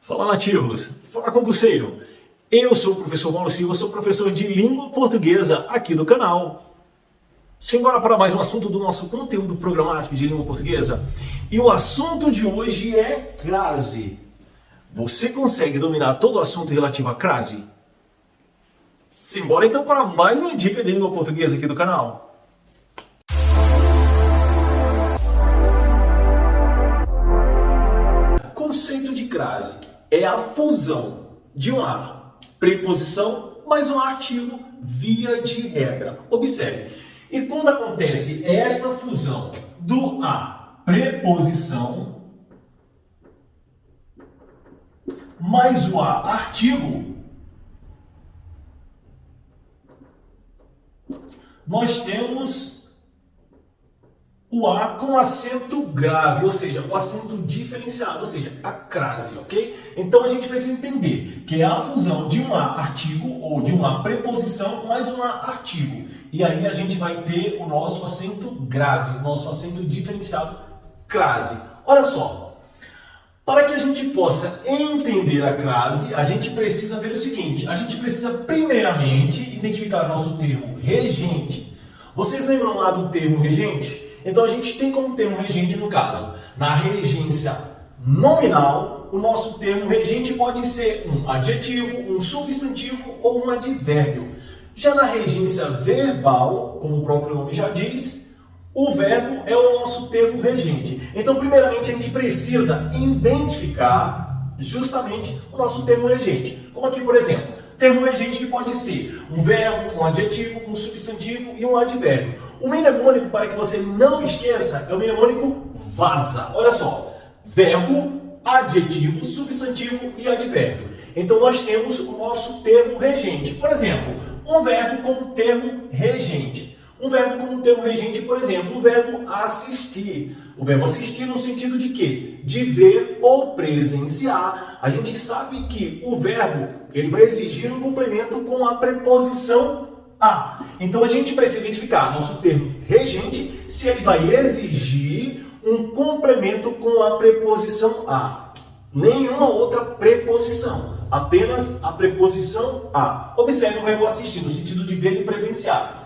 Fala, nativos! Fala, concurseiro! Eu sou o professor Paulo Silva, sou professor de língua portuguesa aqui do canal. Simbora para mais um assunto do nosso conteúdo programático de língua portuguesa. E o assunto de hoje é crase. Você consegue dominar todo o assunto relativo à crase? Simbora então para mais uma dica de língua portuguesa aqui do canal. Conceito de crase é a fusão de uma preposição mais um artigo via de regra. Observe, e quando acontece esta fusão do a preposição mais o a artigo, nós temos o A com acento grave, ou seja, o acento diferenciado, ou seja, a crase, ok? Então a gente precisa entender que é a fusão de um A artigo ou de uma preposição mais um A artigo. E aí a gente vai ter o nosso acento grave, o nosso acento diferenciado, crase. Olha só, para que a gente possa entender a crase, a gente precisa ver o seguinte, a gente precisa primeiramente identificar o nosso termo regente. Vocês lembram lá do termo regente? Então a gente tem como termo regente, no caso, na regência nominal, o nosso termo regente pode ser um adjetivo, um substantivo ou um advérbio. Já na regência verbal, como o próprio nome já diz, o verbo é o nosso termo regente. Então, primeiramente, a gente precisa identificar justamente o nosso termo regente. Como aqui, por exemplo, termo regente que pode ser um verbo, um adjetivo, um substantivo e um advérbio. O mnemônico, para que você não esqueça, é o mnemônico VASA. Olha só, verbo, adjetivo, substantivo e advérbio. Então nós temos o nosso termo regente. Por exemplo, um verbo como termo regente. Um verbo como termo regente, por exemplo, o verbo assistir. O verbo assistir no sentido de quê? De ver ou presenciar. A gente sabe que o verbo ele vai exigir um complemento com a preposição a. Então a gente precisa identificar nosso termo regente se ele vai exigir um complemento com a preposição a. Nenhuma outra preposição, apenas a preposição a. Observe o verbo assistir no sentido de ver e presenciar.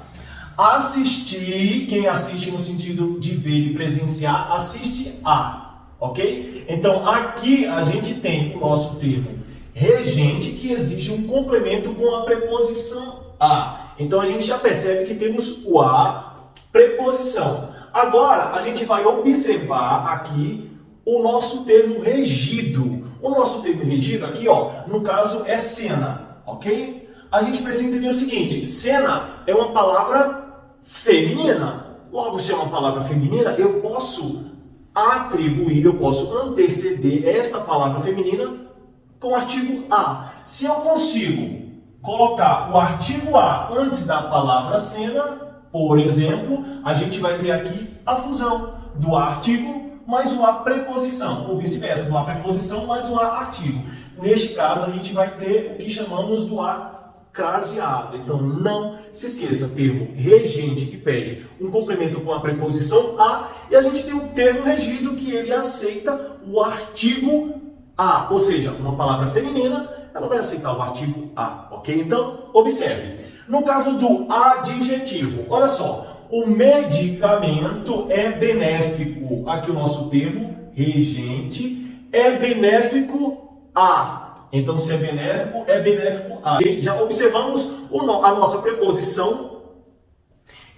Assistir, quem assiste no sentido de ver e presenciar, assiste a, ok? Então aqui a gente tem o nosso termo regente que exige um complemento com a preposição a. Então a gente já percebe que temos o a, preposição. Agora a gente vai observar aqui o nosso termo regido. O nosso termo regido aqui, ó, no caso é cena, ok? A gente precisa entender o seguinte, cena é uma palavra feminina. Logo, se é uma palavra feminina, eu posso atribuir, eu posso anteceder esta palavra feminina com o artigo a. Se eu consigo colocar o artigo a antes da palavra cena, por exemplo, a gente vai ter aqui a fusão do artigo mais o a preposição, ou vice-versa, do a preposição mais o a artigo. Neste caso, a gente vai ter o que chamamos do a craseado. Então, não se esqueça, termo regente que pede um complemento com a preposição a, e a gente tem o termo regido que ele aceita o artigo a, ou seja, uma palavra feminina, ela vai aceitar o artigo a, ok? Então, observe. No caso do adjetivo, olha só, o medicamento é benéfico. Aqui o nosso termo regente é benéfico a. Então, se é benéfico a. Já observamos a nossa preposição.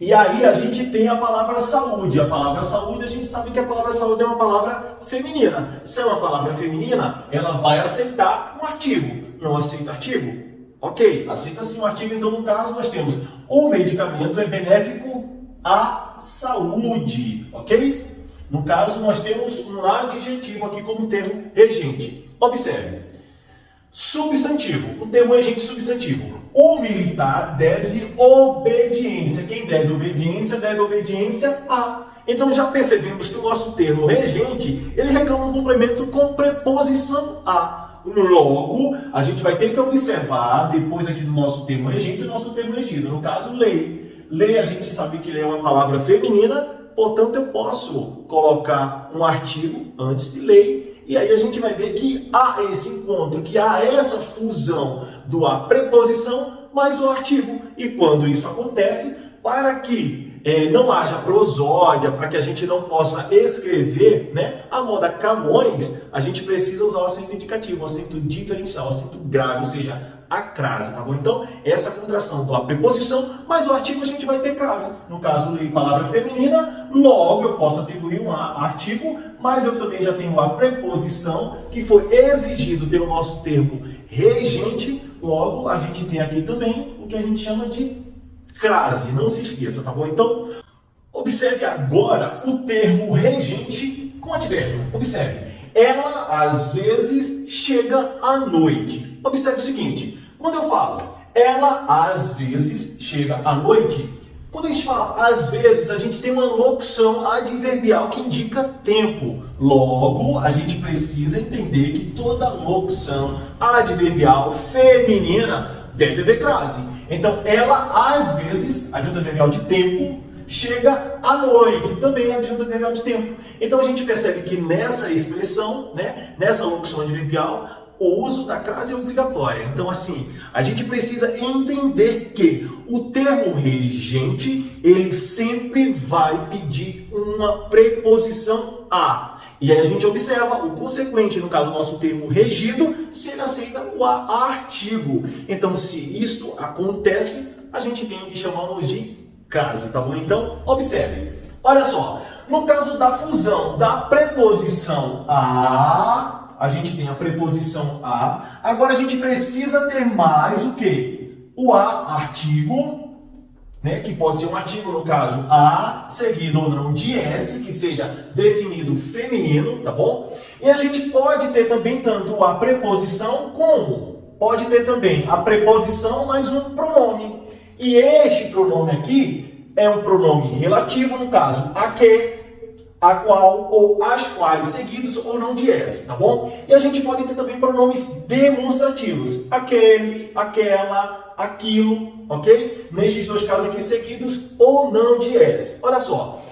E aí a gente tem a palavra saúde. A palavra saúde, a gente sabe que a palavra saúde é uma palavra feminina. Se é uma palavra feminina, ela vai aceitar um artigo. Não aceita artigo? Ok, aceita sim o artigo. Então, no caso, nós temos o medicamento é benéfico à saúde. Ok? No caso, nós temos um adjetivo aqui como termo regente. Observe. Substantivo, um termo regente substantivo. O militar deve obediência. Quem deve obediência a. Então já percebemos que o nosso termo regente, ele reclama um complemento com preposição a. Logo, a gente vai ter que observar, depois aqui do nosso termo regente, o nosso termo regido. No caso, lei. Lei, a gente sabe que lei é uma palavra feminina, portanto, eu posso colocar um artigo antes de lei E aí a gente vai ver que há esse encontro, que há essa fusão do a preposição mais o artigo. E quando isso acontece, para que não haja prosódia, para que a gente não possa escrever, né, a moda Camões, a gente precisa usar o acento indicativo, o acento diferencial, o acento grave, ou seja, a crase, tá bom? Então, essa contração da preposição, mais o artigo a gente vai ter crase. No caso de palavra feminina, logo eu posso atribuir um artigo, mas eu também já tenho a preposição, que foi exigido pelo nosso termo regente, logo a gente tem aqui também o que a gente chama de crase, não se esqueça, tá bom? Então, observe agora o termo regente com advérbio. Observe, ela às vezes chega à noite. Observe o seguinte, quando eu falo ela às vezes chega à noite, quando a gente fala às vezes, a gente tem uma locução adverbial que indica tempo. Logo, a gente precisa entender que toda locução adverbial feminina deve haver crase. Então, ela, às vezes, adjunto adverbial de tempo, chega à noite, também adjunto adverbial de tempo. Então, a gente percebe que nessa expressão, né, nessa locução adverbial, o uso da crase é obrigatório. Então, assim, a gente precisa entender que o termo regente, ele sempre vai pedir uma preposição a. E aí a gente observa o consequente, no caso, o nosso termo regido, se ele aceita o artigo. Então, se isto acontece, a gente tem o que chamamos de crase, tá bom? Então, observe. Olha só, no caso da fusão da preposição a gente tem a preposição a. Agora a gente precisa ter mais o quê? O a artigo, né, que pode ser um artigo, no caso, a, seguido ou não de s, que seja definido feminino, tá bom? E a gente pode ter também tanto a preposição como pode ter também a preposição mais um pronome. E este pronome aqui é um pronome relativo, no caso, a que, a qual ou as quais, seguidos ou não de s, tá bom? E a gente pode ter também pronomes demonstrativos, aquele, aquela, aquilo, ok? Nestes dois casos aqui, seguidos ou não de s. Olha só,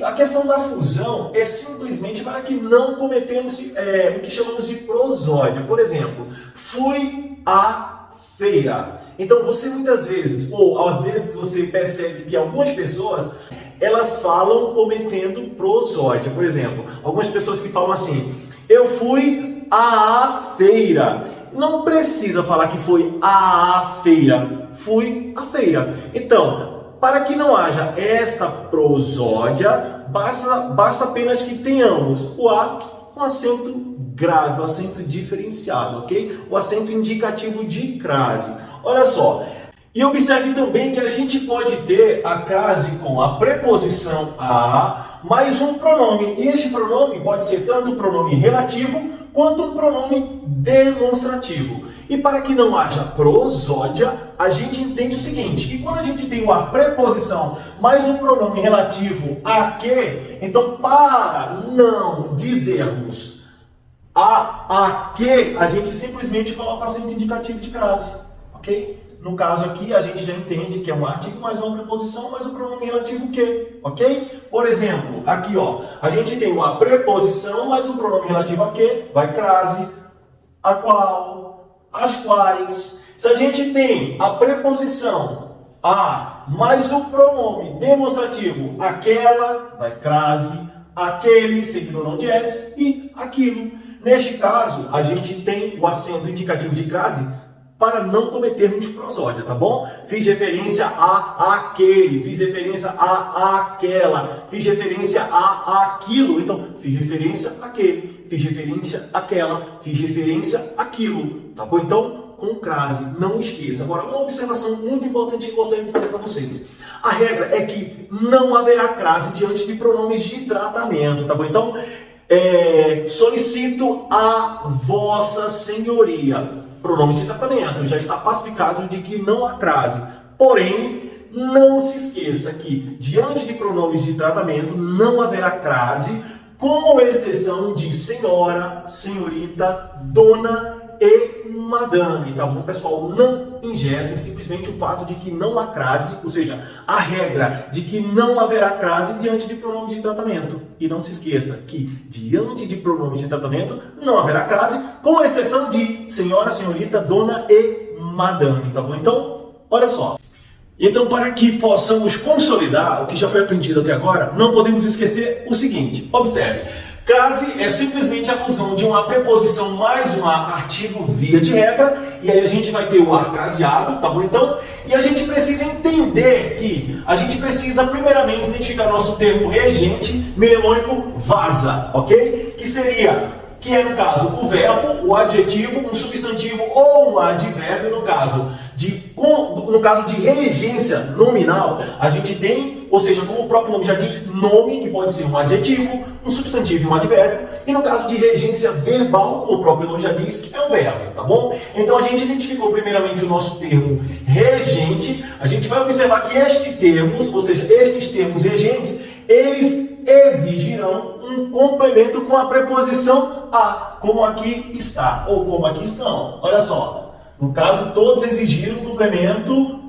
a questão da fusão é simplesmente para que não cometemos o que chamamos de prosódia. Por exemplo, fui à feira. Então, você muitas vezes, ou às vezes você percebe que algumas pessoas, elas falam cometendo prosódia. Por exemplo, algumas pessoas que falam assim, eu fui à feira. Não precisa falar que foi à feira, fui à feira. Então, para que não haja esta prosódia, basta apenas que tenhamos o a com acento grave, o acento diferenciado, ok? O acento indicativo de crase. Olha só, e observe também que a gente pode ter a crase com a preposição a mais um pronome. E este pronome pode ser tanto um pronome relativo quanto um pronome demonstrativo. E para que não haja prosódia, a gente entende o seguinte, que quando a gente tem uma preposição mais um pronome relativo a que, então para não dizermos a que, a gente simplesmente coloca acento indicativo de crase. Ok? No caso aqui, a gente já entende que é um artigo mais uma preposição mais um pronome relativo que, ok? Por exemplo, aqui ó, a gente tem uma preposição mais um pronome relativo a que, vai crase, a qual, as quais. Se a gente tem a preposição a mais o pronome demonstrativo aquela, vai crase, aquele, seguido ou não de s, e aquilo. Neste caso, a gente tem o acento indicativo de crase para não cometermos prosódia, tá bom? Fiz referência a aquele, fiz referência a aquela, fiz referência a aquilo, então fiz referência àquele, fiz referência àquela, fiz referência àquilo, tá bom? Então, com crase, não esqueça. Agora, uma observação muito importante que eu gostaria de fazer para vocês. A regra é que não haverá crase diante de pronomes de tratamento, tá bom? Então, solicito a vossa senhoria. Pronome de tratamento, já está pacificado de que não há crase. Porém, não se esqueça que, diante de pronomes de tratamento, não haverá crase, com exceção de senhora, senhorita, dona e madame, tá bom, pessoal? Não engessem simplesmente o fato de que não há crase, ou seja, a regra de que não haverá crase diante de pronomes de tratamento. E não se esqueça que diante de pronomes de tratamento não haverá crase, com exceção de senhora, senhorita, dona e madame, tá bom? Então, olha só. Então, para que possamos consolidar o que já foi aprendido até agora, não podemos esquecer o seguinte. Observe. Crase é simplesmente a fusão de uma preposição mais um artigo via de regra, e aí a gente vai ter o ar caseado, tá bom então? E a gente precisa entender que a gente precisa primeiramente identificar nosso termo regente mnemônico vasa, ok? Que é no caso o verbo, o adjetivo, um substantivo ou um advérbio. No caso de regência nominal, a gente tem, ou seja, como o próprio nome já diz, nome, que pode ser um adjetivo, um substantivo e um advérbio. E no caso de regência verbal, como o próprio nome já diz, que é um verbo, tá bom? Então a gente identificou primeiramente o nosso termo regente. A gente vai observar que estes termos regentes, eles exigirão um complemento com a preposição a, como aqui está, ou como aqui estão. Olha só, no caso, todos exigiram um complemento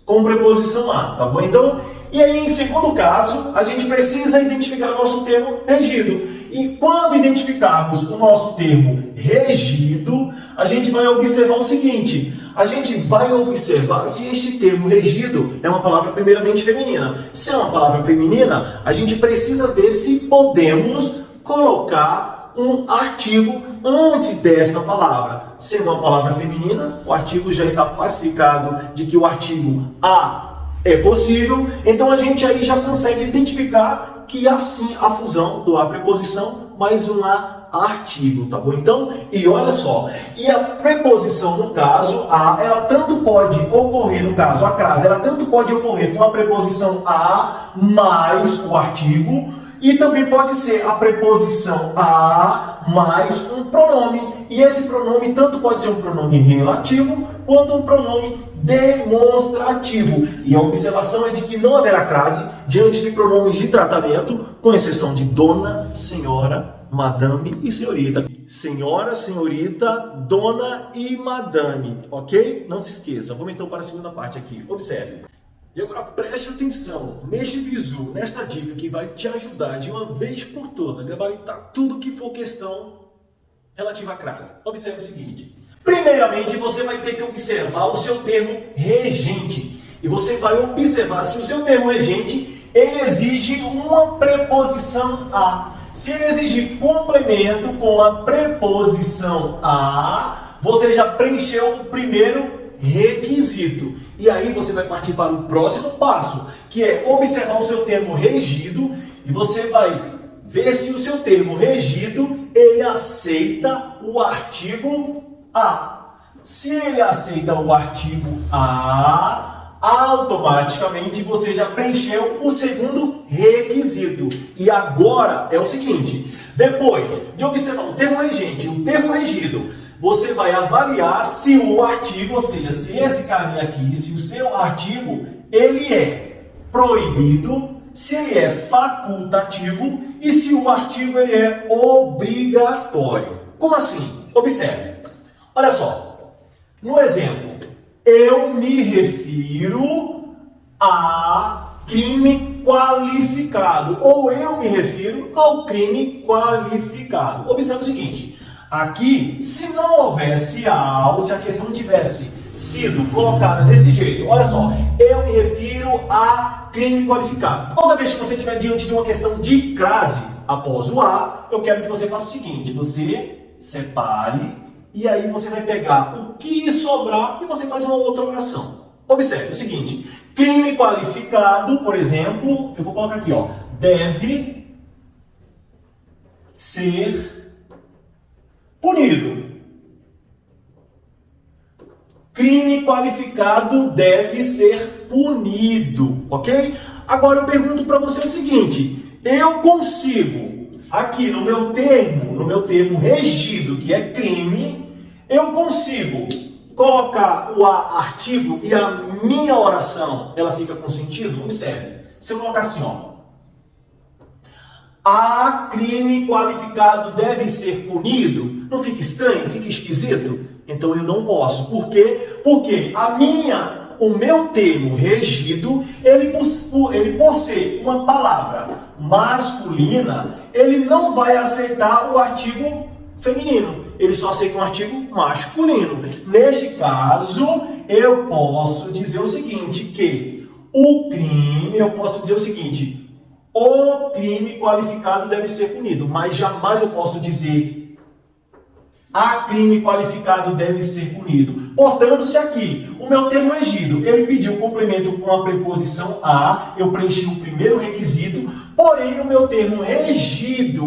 com preposição a, tá bom? Então, e aí, em segundo caso, a gente precisa identificar o nosso termo regido. E quando identificarmos o nosso termo regido, a gente vai observar o seguinte: a gente vai observar se este termo regido é uma palavra primeiramente feminina. Se é uma palavra feminina, a gente precisa ver se podemos colocar um artigo antes desta palavra. Sendo uma palavra feminina, o artigo já está pacificado de que o artigo a é possível, então a gente aí já consegue identificar que há sim a fusão do a preposição mais um a artigo, tá bom? Então, e olha só, e a preposição no caso a, ela tanto pode ocorrer, no caso a crase, ela tanto pode ocorrer com a preposição a mais o artigo, e também pode ser a preposição a mais um pronome. E esse pronome tanto pode ser um pronome relativo quanto um pronome demonstrativo. E a observação é de que não haverá crase diante de pronomes de tratamento, com exceção de dona, senhora, madame e senhorita. Senhora, senhorita, dona e madame, ok? Não se esqueça. Vamos então para a segunda parte aqui. Observe. E agora preste atenção neste bizu, nesta dica que vai te ajudar de uma vez por todas a gabaritar tudo que for questão relativa à crase. Observe o seguinte. Primeiramente, você vai ter que observar o seu termo regente. E você vai observar se o seu termo regente ele exige uma preposição a. Se ele exigir complemento com a preposição a, você já preencheu o primeiro requisito. E aí você vai partir para o próximo passo, que é observar o seu termo regido, e você vai ver se o seu termo regido ele aceita o artigo a. Se ele aceita o artigo a, automaticamente você já preencheu o segundo requisito. E agora é o seguinte: depois de observar o termo regente e o termo regido, você vai avaliar se o artigo, ou seja, se esse carinha aqui, se o seu artigo, ele é proibido, se ele é facultativo e se o artigo ele é obrigatório. Como assim? Observe. Olha só. No exemplo, eu me refiro a crime qualificado, ou eu me refiro ao crime qualificado. Observe o seguinte. Aqui, se não houvesse a, ou se a questão tivesse sido colocada desse jeito, olha só, eu me refiro a crime qualificado. Toda vez que você estiver diante de uma questão de crase após o a, eu quero que você faça o seguinte: você separe e aí você vai pegar o que sobrar e você faz uma outra oração. Observe o seguinte: crime qualificado, por exemplo, eu vou colocar aqui, ó, deve ser punido. Crime qualificado deve ser punido, ok? Agora eu pergunto para você o seguinte: eu consigo, aqui no meu termo regido, que é crime, eu consigo colocar o artigo e a minha oração, ela fica com sentido? Observe. Se eu colocar assim, ó, a crime qualificado deve ser punido, não fica estranho, fica esquisito? Então eu não posso. Por quê? Porque o meu termo regido, ele por ser uma palavra masculina, ele não vai aceitar o artigo feminino. Ele só aceita um artigo masculino. Neste caso, eu posso dizer o seguinte, que o crime qualificado deve ser punido, mas jamais eu posso dizer a crime qualificado deve ser punido. Portanto, se aqui o meu termo regido, ele pediu um complemento com a preposição a, eu preenchi o primeiro requisito, porém o meu termo regido,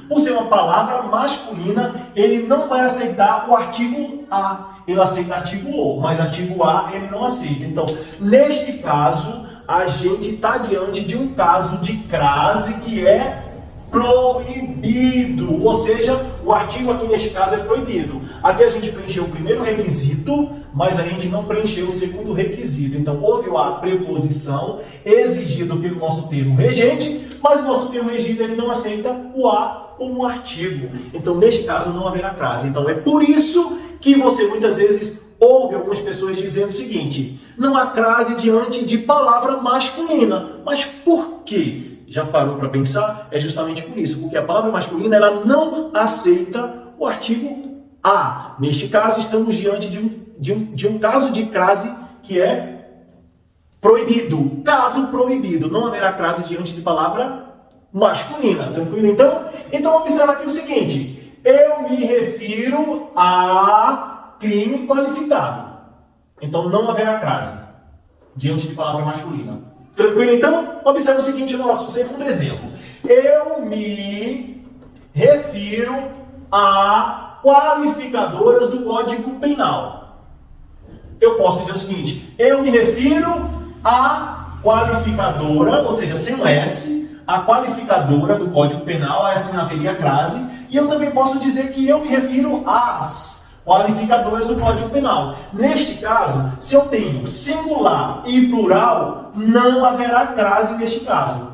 por ser uma palavra masculina, ele não vai aceitar o artigo a, ele aceita artigo o, mas artigo a ele não aceita. Então, neste caso, a gente está diante de um caso de crase que é proibido, ou seja, o artigo aqui neste caso é proibido. Aqui a gente preencheu o primeiro requisito, mas a gente não preencheu o segundo requisito. Então houve a preposição exigido pelo nosso termo regente, mas o nosso termo regido ele não aceita o a como um artigo. Então neste caso não haverá crase. Então é por isso que você muitas vezes ouve algumas pessoas dizendo o seguinte: não há crase diante de palavra masculina. Mas por quê? Já parou para pensar? É justamente por isso, porque a palavra masculina ela não aceita o artigo a. Neste caso, estamos diante de um caso de crase que é proibido. Caso proibido, não haverá crase diante de palavra masculina. Tranquilo então? Então observa aqui o seguinte: eu me refiro a crime qualificado. Então não haverá crase diante de palavra masculina. Tranquilo então? Observe o seguinte no nosso segundo exemplo. Eu me refiro a qualificadoras do Código Penal. Eu posso dizer o seguinte: eu me refiro a qualificadora, ou seja, sem um S, a qualificadora do Código Penal, assim haveria crase. E eu também posso dizer que eu me refiro às qualificadoras do Código Penal. Neste caso, se eu tenho singular e plural, não haverá crase neste caso.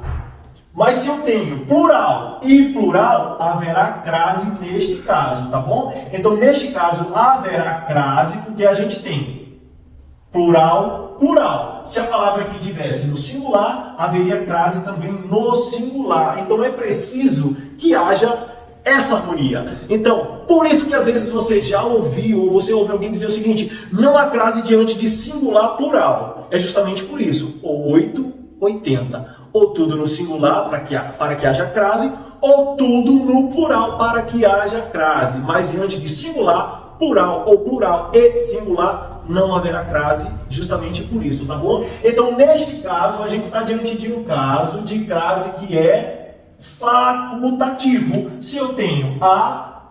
Mas se eu tenho plural e plural, haverá crase neste caso, tá bom? Então, neste caso, haverá crase porque a gente tem plural, plural. Se a palavra aqui tivesse no singular, haveria crase também no singular. Então, é preciso que haja essa harmonia. Então, por isso que às vezes você já ouviu, ou você ouve alguém dizer o seguinte: não há crase diante de singular plural. É justamente por isso. Ou 8, 80. Ou tudo no singular para que haja crase, ou tudo no plural para que haja crase. Mas diante de singular, plural ou plural e singular, não haverá crase, justamente por isso, tá bom? Então, neste caso, a gente está diante de um caso de crase que é facultativo. Se eu tenho a,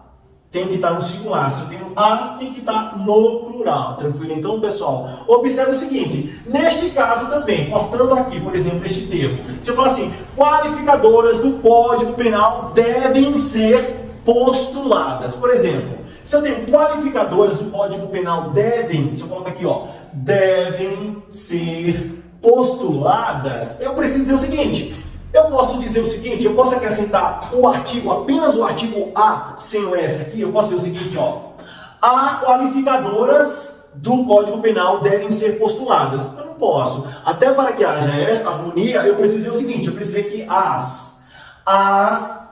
tem que estar no singular. Se eu tenho as, tem que estar no plural. Tranquilo? Então, pessoal, observe o seguinte: neste caso também, cortando aqui, por exemplo, este termo, se eu falar assim, qualificadoras do Código Penal devem ser postuladas. Por exemplo, se eu tenho qualificadoras do Código Penal devem, se eu colocar aqui, ó, devem ser postuladas, eu preciso dizer o seguinte: eu posso dizer o seguinte, eu posso acrescentar o artigo, apenas o artigo a, sem o s aqui, eu posso dizer o seguinte, ó, a qualificadoras do Código Penal devem ser postuladas. Eu não posso. Até para que haja esta harmonia, eu preciso dizer o seguinte, eu preciso dizer que as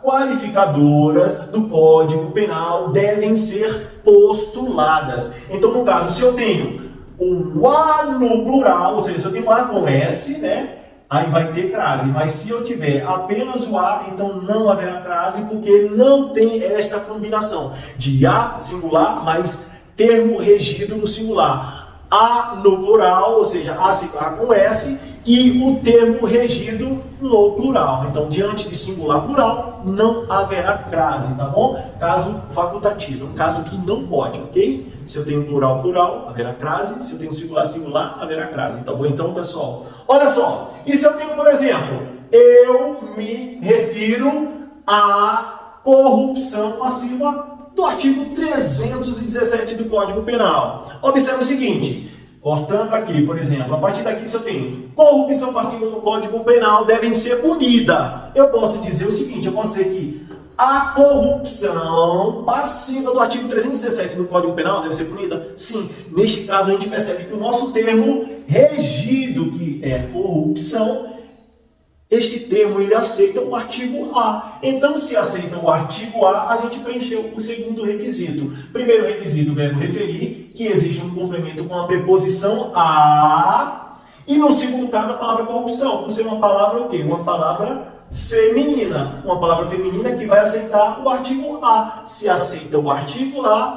qualificadoras do Código Penal devem ser postuladas. Então, no caso, se eu tenho o a no plural, ou seja, se eu tenho a com s, né? Aí vai ter crase, mas se eu tiver apenas o a, então não haverá crase, porque não tem esta combinação de a singular, mais termo regido no singular. A no plural, ou seja, a com s, e o termo regido no plural. Então, diante de singular plural, não haverá crase, tá bom? Caso facultativo, um caso que não pode, ok? Se eu tenho plural, plural, haverá crase. Se eu tenho singular, singular, haverá crase, tá bom? Então, pessoal, olha só. E se eu tenho, por exemplo, eu me refiro à corrupção passiva do artigo 317 do Código Penal. Observe o seguinte: Cortando aqui, por exemplo, a partir daqui se eu tenho corrupção passiva no Código Penal devem ser punida. Eu posso dizer o seguinte, eu posso dizer que a corrupção passiva do artigo 317 do Código Penal deve ser punida? Sim. Neste caso, a gente percebe que o nosso termo regido, que é corrupção, este termo ele aceita o artigo A. Então, se aceita o artigo A, a gente preencheu o segundo requisito. Primeiro requisito, verbo referir, que exige um complemento com a preposição a. E no segundo caso, a palavra corrupção, por ser uma palavra o quê? Uma palavra feminina. Uma palavra feminina que vai aceitar o artigo A. Se aceita o artigo A,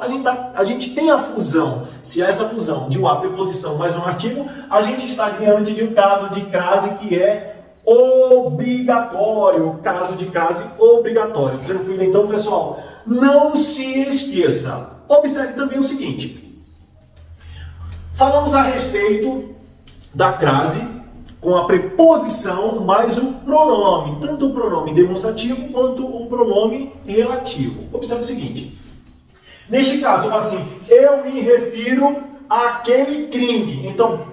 a gente tem a fusão. Se há essa fusão de uma preposição mais um artigo, a gente está diante de um caso de crase que é obrigatório, caso de crase obrigatório. Tranquilo? Então, pessoal, não se esqueça. Observe também o seguinte. Falamos a respeito da crase com a preposição mais o pronome, tanto o pronome demonstrativo quanto o pronome relativo. Observe o seguinte. Neste caso, eu falo assim, eu me refiro àquele crime. Então,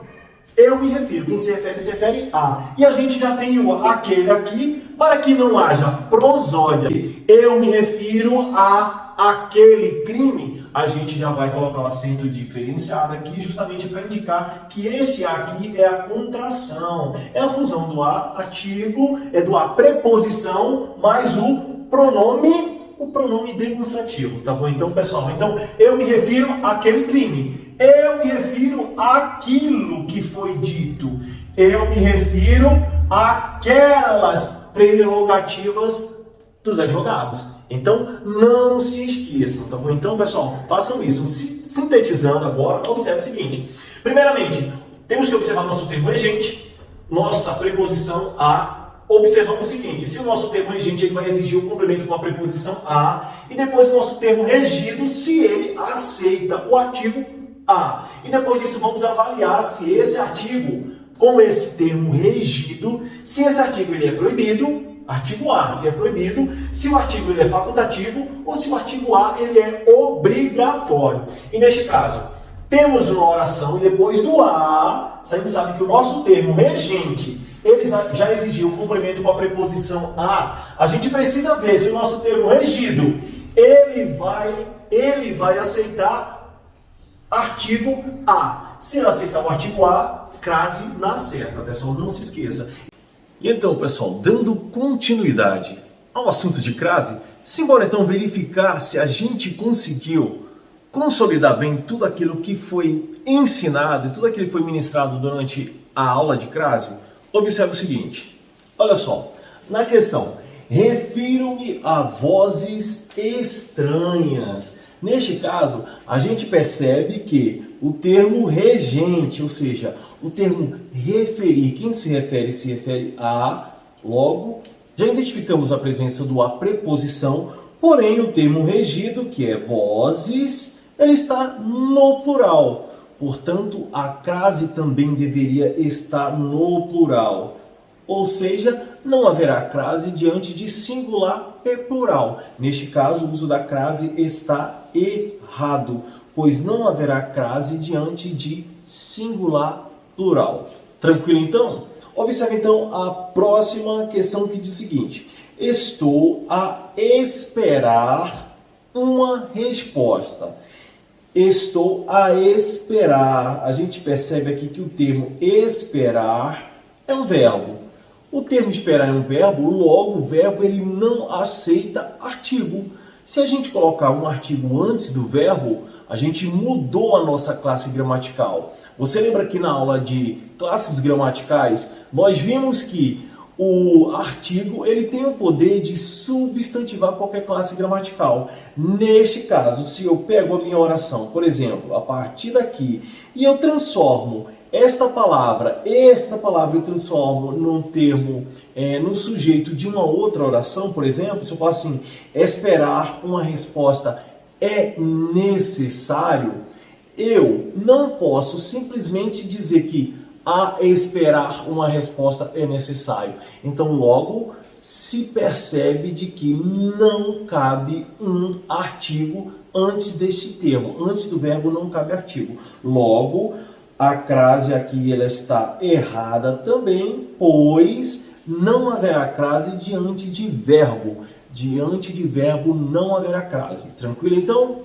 eu me refiro, quem se refere a. E a gente já tem o aquele aqui, para que não haja prosódia. Eu me refiro a aquele crime, a gente já vai colocar o acento diferenciado aqui, justamente para indicar que esse aqui é a contração. É a fusão do a artigo, é do a preposição, mais o pronome demonstrativo, tá bom? Então, pessoal, eu me refiro àquele crime. Eu me refiro àquilo que foi dito. Eu me refiro àquelas prerrogativas dos advogados. Então, não se esqueçam, tá bom? Então, pessoal, façam isso. Sintetizando agora, observe o seguinte. Primeiramente, temos que observar nosso termo regente, nossa preposição a. Observamos o seguinte, se o nosso termo regente ele vai exigir o complemento com a preposição a, e depois o nosso termo regido, se ele aceita o artigo a. E depois disso vamos avaliar se esse artigo, com esse termo regido, se esse artigo ele é proibido, artigo A, se é proibido, se o artigo ele é facultativo ou se o artigo A ele é obrigatório. E neste caso, temos uma oração e depois do a, a gente sabe que o nosso termo regente ele já exigiu o complemento com a preposição a. A gente precisa ver se o nosso termo regido ele vai aceitar artigo A. Se ele aceitar o artigo A, crase na certa, pessoal, não se esqueça. E então, pessoal, dando continuidade ao assunto de crase, simbora então verificar se a gente conseguiu consolidar bem tudo aquilo que foi ensinado e tudo aquilo que foi ministrado durante a aula de crase. Observe o seguinte, olha só, na questão, refiro-me a vozes estranhas. Neste caso, a gente percebe que o termo regente, ou seja, o termo referir, quem se refere a, logo, já identificamos a presença do a preposição, porém o termo regido, que é vozes, ele está no plural. Portanto, a crase também deveria estar no plural. Ou seja, não haverá crase diante de singular e plural. Neste caso, o uso da crase está errado, pois não haverá crase diante de singular plural. Tranquilo, então? Observe, então, a próxima questão que diz o seguinte. Estou a esperar uma resposta. Estou a esperar. A gente percebe aqui que o termo esperar é um verbo. O termo esperar é um verbo, logo o verbo ele não aceita artigo. Se a gente colocar um artigo antes do verbo, a gente mudou a nossa classe gramatical. Você lembra que na aula de classes gramaticais, nós vimos que o artigo ele tem o poder de substantivar qualquer classe gramatical. Neste caso, se eu pego a minha oração, por exemplo, a partir daqui, e eu transformo esta palavra eu transformo num termo, num sujeito de uma outra oração, por exemplo, se eu falar assim, esperar uma resposta é necessário, eu não posso simplesmente dizer que a esperar uma resposta é necessário. Então, logo, se percebe de que não cabe um artigo antes deste termo. Antes do verbo não cabe artigo. Logo, A crase aqui ela está errada também, pois não haverá crase diante de verbo. Diante de verbo não haverá crase. Tranquilo, então?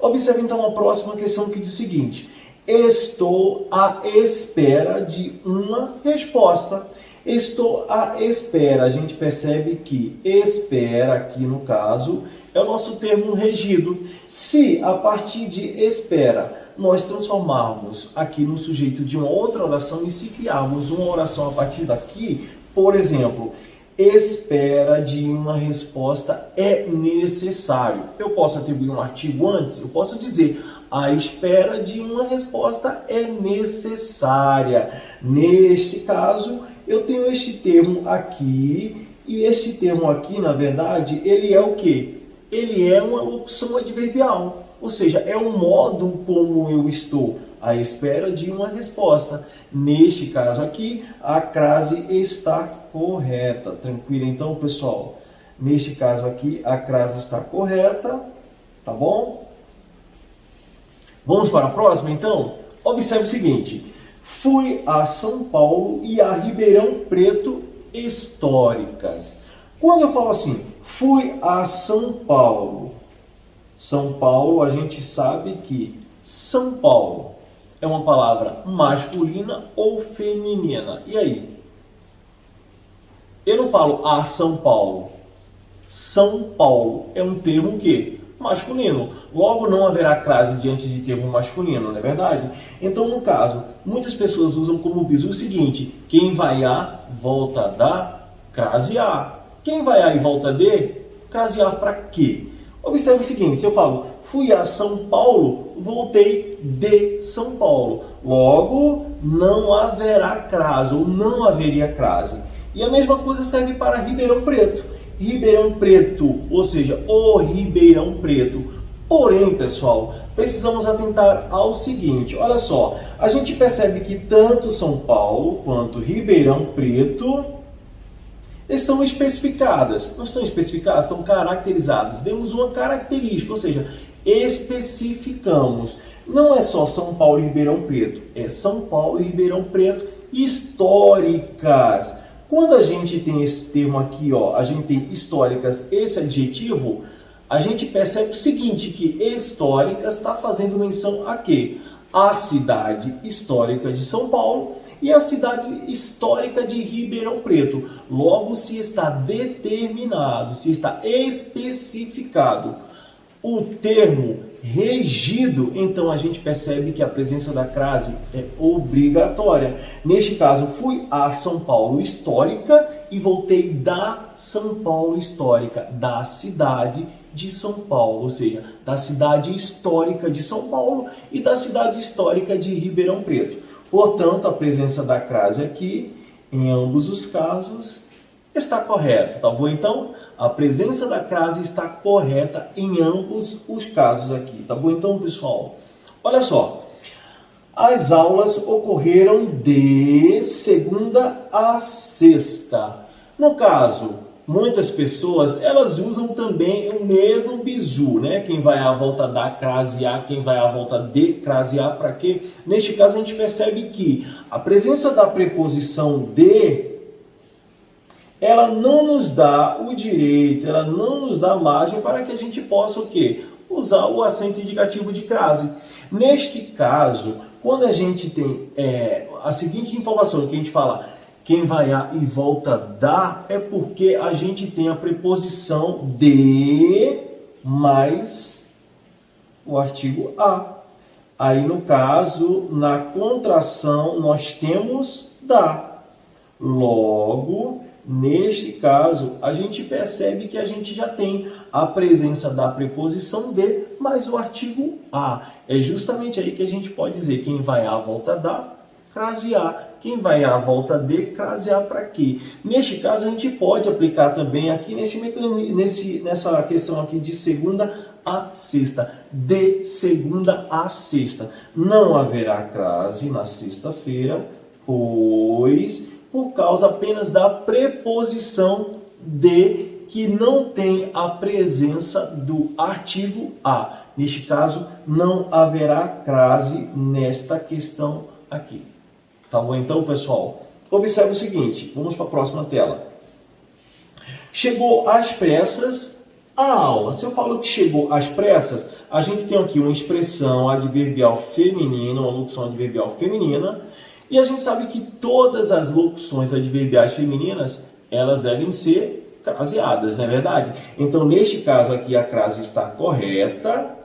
Observe, então, a próxima questão que diz o seguinte. Estou à espera de uma resposta. Estou à espera. A gente percebe que espera, aqui no caso, é o nosso termo regido. Se, a partir de espera, nós transformarmos aqui no sujeito de uma outra oração e se criarmos uma oração a partir daqui, por exemplo, espera de uma resposta é necessário. Eu posso atribuir um artigo antes? Eu posso dizer a espera de uma resposta é necessária. Neste caso, eu tenho este termo aqui, e este termo aqui, na verdade, ele é o quê? Ele é uma locução adverbial, ou seja, é o modo como eu estou à espera de uma resposta. Neste caso aqui, a crase está correta. Tranquilo, então, pessoal? Neste caso aqui, a crase está correta, tá bom? Vamos para a próxima, então? Observe o seguinte. Fui a São Paulo e a Ribeirão Preto históricas. Quando eu falo assim, fui a São Paulo. São Paulo, a gente sabe que São Paulo é uma palavra masculina ou feminina. E aí? Eu não falo a São Paulo. São Paulo é um termo o quê? Masculino. Logo, não haverá crase diante de termo masculino, não é verdade? Então, no caso, muitas pessoas usam como bizu o seguinte: quem vai a, volta da, crase a. Quem vai a e volta de, crase a para quê? Observe o seguinte, se eu falo, fui a São Paulo, voltei de São Paulo. Logo, não haverá crase, ou não haveria crase. E a mesma coisa serve para Ribeirão Preto. Ribeirão Preto, ou seja, o Ribeirão Preto. Porém, pessoal, precisamos atentar ao seguinte, olha só, a gente percebe que tanto São Paulo quanto Ribeirão Preto estão especificadas. Não estão especificadas, estão caracterizadas. Demos uma característica, ou seja, especificamos. Não é só São Paulo e Ribeirão Preto, é São Paulo e Ribeirão Preto históricas. Quando a gente tem esse termo aqui, ó, a gente tem históricas, esse adjetivo, a gente percebe o seguinte, que históricas está fazendo menção a quê? A cidade histórica de São Paulo e a cidade histórica de Ribeirão Preto. Logo, se está determinado, se está especificado o termo regido, então a gente percebe que a presença da crase é obrigatória. Neste caso, fui a São Paulo histórica e voltei da São Paulo histórica, da cidade de São Paulo, ou seja, da cidade histórica de São Paulo e da cidade histórica de Ribeirão Preto. Portanto, a presença da crase aqui, em ambos os casos, está correta, tá bom? Então, a presença da crase está correta em ambos os casos aqui, tá bom? Então, pessoal, olha só. As aulas ocorreram de segunda a sexta. No caso, muitas pessoas, elas usam também o mesmo bizu, né? Quem vai à volta da crase a, quem vai à volta de crase a, para quê? Neste caso, a gente percebe que a presença da preposição de, ela não nos dá o direito, ela não nos dá margem para que a gente possa o quê? Usar o acento indicativo de crase. Neste caso, quando a gente tem a seguinte informação, que a gente fala quem vai a e volta da, é porque a gente tem a preposição de mais o artigo a. Aí, no caso, na contração, nós temos da. Logo, neste caso, a gente percebe que a gente já tem a presença da preposição de mais o artigo a. É justamente aí que a gente pode dizer quem vai à volta da, crase a. Quem vai à volta de, crase a para quê? Neste caso, a gente pode aplicar também aqui nessa questão aqui de segunda a sexta. De segunda a sexta. Não haverá crase na sexta-feira, pois por causa apenas da preposição de, que não tem a presença do artigo a. Neste caso, não haverá crase nesta questão aqui. Tá bom então, pessoal? Observe o seguinte, vamos para a próxima tela. Chegou às pressas a aula. Se eu falo que chegou às pressas, a gente tem aqui uma expressão adverbial feminina, uma locução adverbial feminina, e a gente sabe que todas as locuções adverbiais femininas, elas devem ser craseadas, não é verdade? Então, neste caso aqui, a crase está correta,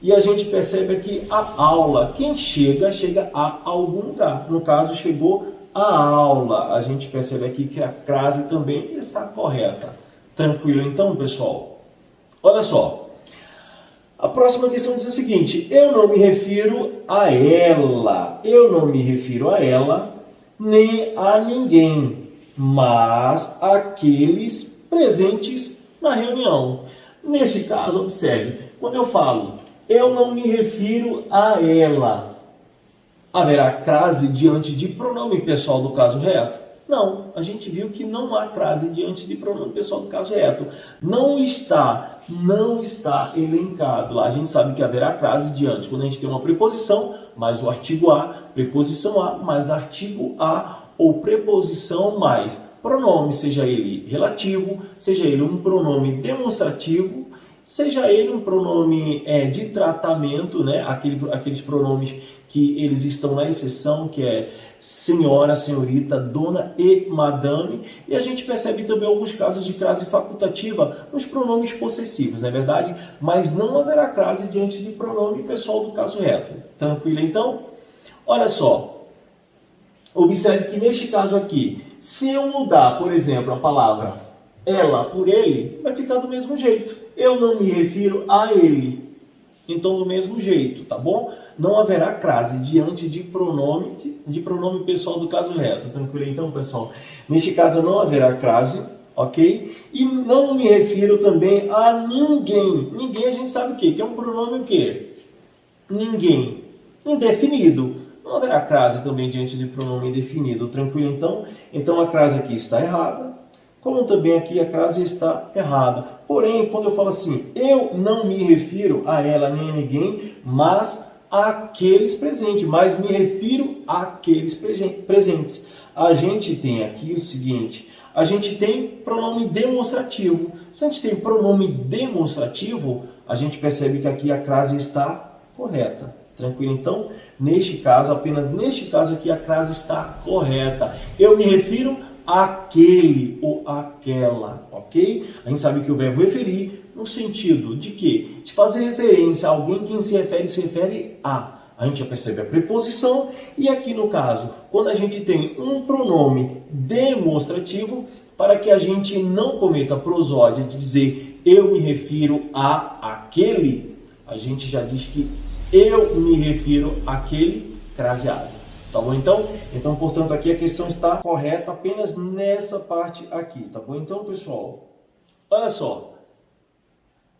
e a gente percebe aqui a aula. Quem chega, chega a algum lugar. No caso, chegou a aula. A gente percebe aqui que a crase também está correta. Tranquilo então, pessoal? Olha só. A próxima questão diz o seguinte: eu não me refiro a ela. Eu não me refiro a ela, nem a ninguém, mas àqueles presentes na reunião. Neste caso, observe, quando eu falo eu não me refiro a ela, haverá crase diante de pronome pessoal do caso reto? Não, a gente viu que não há crase diante de pronome pessoal do caso reto. Não está elencado lá. A gente sabe que haverá crase diante quando a gente tem uma preposição, mais o artigo a, preposição a, mais artigo a, ou preposição mais pronome, seja ele relativo, seja ele um pronome demonstrativo, seja ele um pronome de tratamento, né? Aqueles pronomes que eles estão na exceção, que é senhora, senhorita, dona e madame. E a gente percebe também alguns casos de crase facultativa nos pronomes possessivos, não é verdade? Mas não haverá crase diante de pronome pessoal do caso reto. Tranquilo então? Olha só, observe que neste caso aqui, se eu mudar, por exemplo, a palavra ela por ele, vai ficar do mesmo jeito. Eu não me refiro a ele. Então, do mesmo jeito, tá bom? Não haverá crase diante de pronome pessoal do caso reto. Tranquilo então, pessoal? Neste caso, não haverá crase, ok? E não me refiro também a ninguém. Ninguém a gente sabe o quê? Que é um pronome o quê? Ninguém. Indefinido. Não haverá crase também diante de pronome indefinido. Tranquilo então? Então, a crase aqui está errada. Como também aqui a crase está errada. Porém, quando eu falo assim, eu não me refiro a ela nem a ninguém, mas àqueles presentes. Mas me refiro àqueles presentes. A gente tem aqui o seguinte, a gente tem pronome demonstrativo. Se a gente tem pronome demonstrativo, a gente percebe que aqui a crase está correta. Tranquilo? Então, neste caso, apenas neste caso aqui, a crase está correta. Eu me refiro aquele ou aquela, ok? A gente sabe que o verbo referir no sentido de quê? De fazer referência a alguém quem se refere a. A gente já percebe a preposição e aqui no caso, quando a gente tem um pronome demonstrativo, para que a gente não cometa a prosódia de dizer eu me refiro a aquele, a gente já diz que eu me refiro àquele craseado. Tá bom então? Então, portanto, aqui a questão está correta apenas nessa parte aqui. Tá bom então, pessoal? Olha só.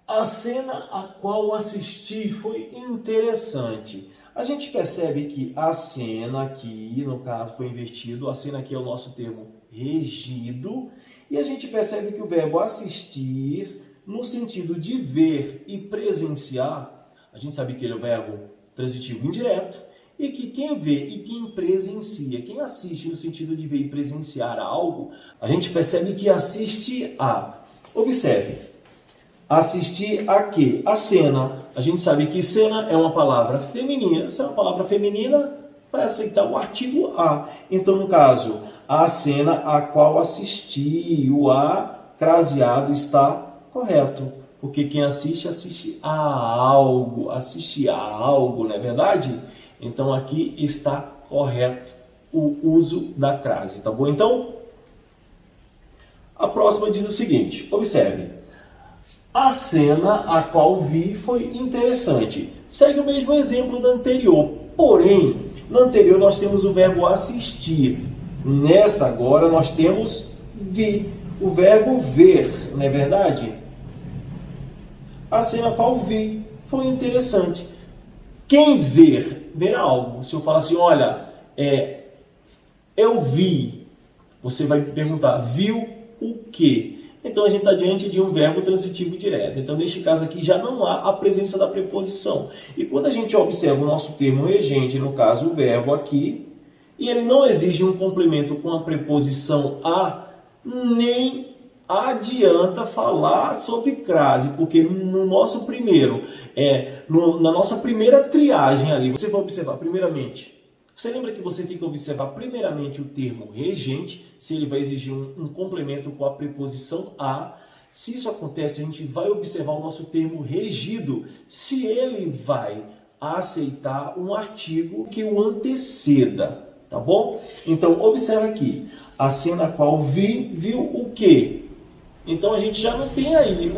A cena a qual assisti foi interessante. A gente percebe que a cena aqui, no caso, foi invertido. A cena aqui é o nosso termo regido. E a gente percebe que o verbo assistir, no sentido de ver e presenciar, a gente sabe que ele é o verbo transitivo indireto. E que quem vê e quem presencia, quem assiste no sentido de ver e presenciar algo, a gente percebe que assiste a. Observe, assistir a quê? A cena. A gente sabe que cena é uma palavra feminina. Se é uma palavra feminina, vai aceitar o artigo a. Então, no caso, a cena a qual assisti, o a craseado está correto. Porque quem assiste, assiste a algo, não é verdade? Então, aqui está correto o uso da crase, tá bom? Então, a próxima diz o seguinte, observe. A cena a qual vi foi interessante. Segue o mesmo exemplo da anterior, porém, no anterior nós temos o verbo assistir. Nesta agora nós temos vi, o verbo ver, não é verdade? A cena a qual vi foi interessante. Quem ver, ver algo. Se eu falar assim, olha, eu vi, você vai perguntar, viu o quê? Então a gente está diante de um verbo transitivo direto. Então neste caso aqui já não há a presença da preposição. E quando a gente observa o nosso termo regente, no caso o verbo aqui, e ele não exige um complemento com a preposição a, nem adianta falar sobre crase, porque no nosso primeiro, na nossa primeira triagem ali, você vai observar primeiramente. Você lembra que você tem que observar primeiramente o termo regente, se ele vai exigir um complemento com a preposição a. Se isso acontece, a gente vai observar o nosso termo regido, se ele vai aceitar um artigo que o anteceda, tá bom? Então, observa aqui, a cena a qual viu o quê? Então, a gente já não tem aí